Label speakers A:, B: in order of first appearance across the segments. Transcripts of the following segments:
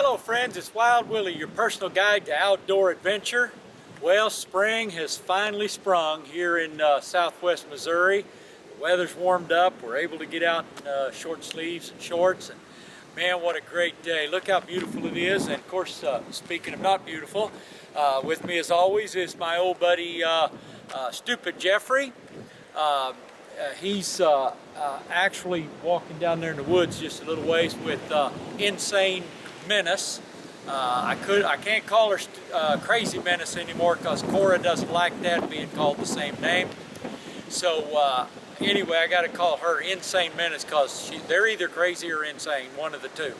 A: Hello friends, it's Wild Willie, your personal guide to outdoor adventure. Well, spring has finally sprung here in southwest Missouri. The weather's warmed up, we're able to get out in short sleeves and shorts, and man, what a great day. Look how beautiful it is. And of course, speaking of not beautiful, with me as always is my old buddy Stupid Jeffrey. He's actually walking down there in the woods just a little ways with Insane Menace. I can't call her Crazy Menace anymore because Cora doesn't like that being called the same name. So anyway, I got to call her Insane Menace because they're either crazy or insane, one of the two.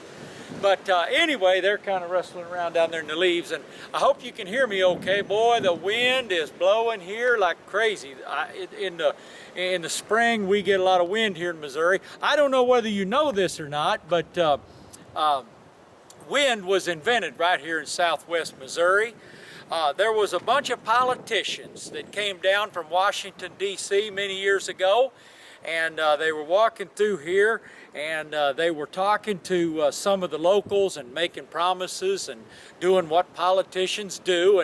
A: But anyway, they're kind of rustling around down there in the leaves, and I hope you can hear me okay. Boy, the wind is blowing here like crazy. In the spring, we get a lot of wind here in Missouri. I don't know whether you know this or not, but wind was invented right here in southwest Missouri. There was a bunch of politicians that came down from Washington, D.C. many years ago, and they were walking through here, and they were talking to some of the locals and making promises and doing what politicians do,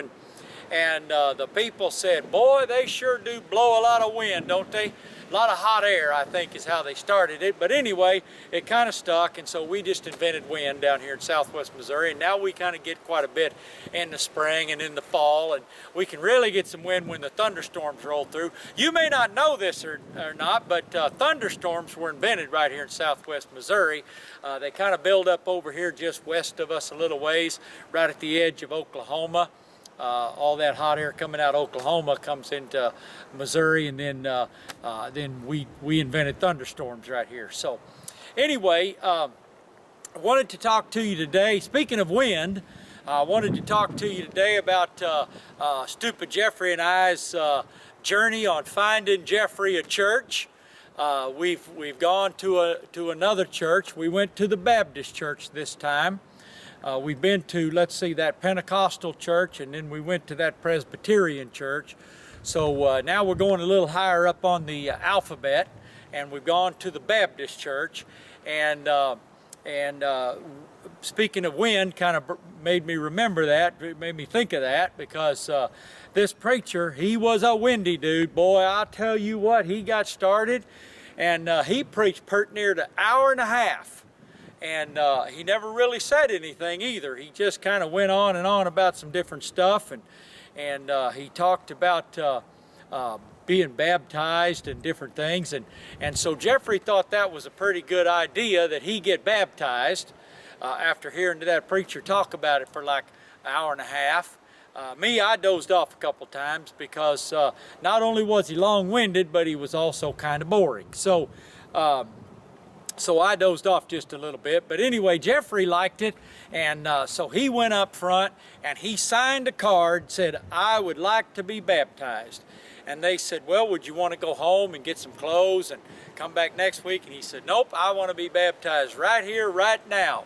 A: and the people said, boy, they sure do blow a lot of wind, don't they? A lot of hot air, I think, is how they started it. But anyway, it kind of stuck, and so we just invented wind down here in southwest Missouri, and now we kind of get quite a bit in the spring and in the fall, and we can really get some wind when the thunderstorms roll through. You may not know this or not, but thunderstorms were invented right here in southwest Missouri. They kind of build up over here just west of us a little ways, right at the edge of Oklahoma. All that hot air coming out of Oklahoma comes into Missouri, and then we invented thunderstorms right here. So anyway, I wanted to talk to you today. Speaking of wind, I wanted to talk to you today about Stupid Jeffrey and I's journey on finding Jeffrey a church. We've gone to another church. We went to the Baptist church this time. We've been to, let's see, that Pentecostal church, and then we went to that Presbyterian church. So now we're going a little higher up on the alphabet, and we've gone to the Baptist church. And speaking of wind, kind of made me remember that, it made me think of that, because this preacher, he was a windy dude. Boy, I'll tell you what, he got started, and he preached pert near an hour and a half. And he never really said anything either. He just kind of went on and on about some different stuff, and he talked about being baptized and different things. And so Jeffrey thought that was a pretty good idea, that he get baptized after hearing that preacher talk about it for like an hour and a half. Me, I dozed off a couple times because not only was he long-winded, but he was also kind of boring. So I dozed off just a little bit, but anyway, Jeffrey liked it, and so he went up front and he signed a card, said, I would like to be baptized. And they said, well, would you want to go home and get some clothes and come back next week? And he said, nope, I want to be baptized right here, right now.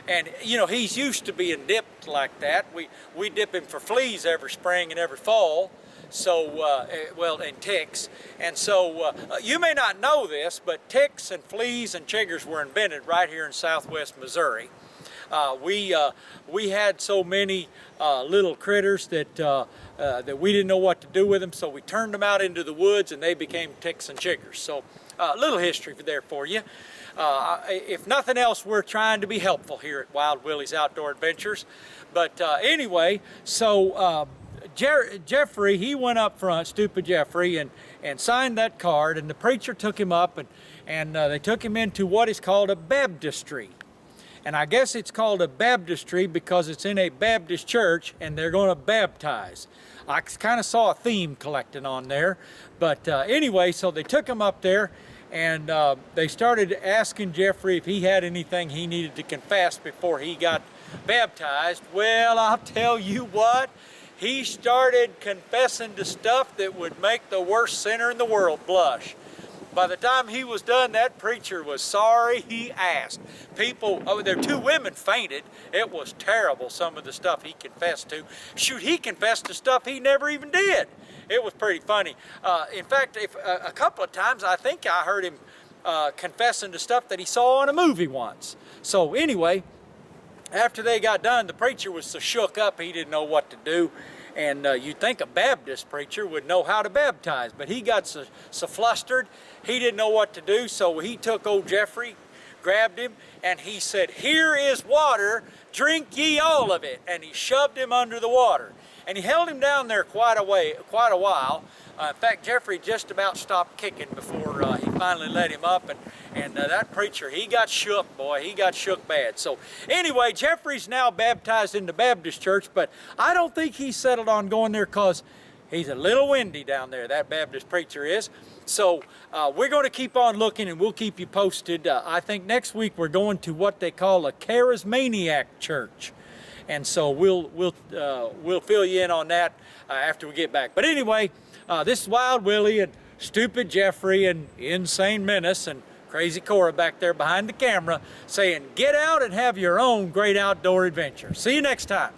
A: And you know, he's used to being dipped like that. We dip him for fleas every spring and every fall. So, well, and ticks. And so, you may not know this, but ticks and fleas and chiggers were invented right here in southwest Missouri. We had so many little critters that we didn't know what to do with them, so we turned them out into the woods, and they became ticks and chiggers. So, a little history there for you. If nothing else, we're trying to be helpful here at Wild Willie's Outdoor Adventures. But anyway, so Jeffrey, he went up front, Stupid Jeffrey, and signed that card, and the preacher took him up, and they took him into what is called a baptistry. And I guess it's called a baptistry because it's in a Baptist church, and they're going to baptize. I kind of saw a theme collecting on there. But anyway, so they took him up there, and they started asking Jeffrey if he had anything he needed to confess before he got baptized. Well, I'll tell you what. He started confessing to stuff that would make the worst sinner in the world blush. By the time he was done, that preacher was sorry he asked. People, there 2 women fainted. It was terrible, some of the stuff he confessed to. Shoot, he confessed to stuff he never even did. It was pretty funny. In fact, a couple of times I think I heard him confessing to stuff that he saw in a movie once. So anyway, after they got done, the preacher was so shook up he didn't know what to do. And you'd think a Baptist preacher would know how to baptize, but he got so flustered, he didn't know what to do, so he took old Jeffrey, grabbed him, and he said, "Here is water, drink ye all of it." And he shoved him under the water. And he held him down there quite a while. In fact, Jeffrey just about stopped kicking before he finally let him up. And that preacher, he got shook, boy. He got shook bad. So anyway, Jeffrey's now baptized in the Baptist church, but I don't think he settled on going there because he's a little windy down there, that Baptist preacher is. So we're going to keep on looking, and we'll keep you posted. I think next week we're going to what they call a charismaniac church. And so we'll fill you in on that after we get back. But anyway, this is Wild Willie and Stupid Jeffrey and Insane Menace and Crazy Cora back there behind the camera saying, get out and have your own great outdoor adventure. See you next time.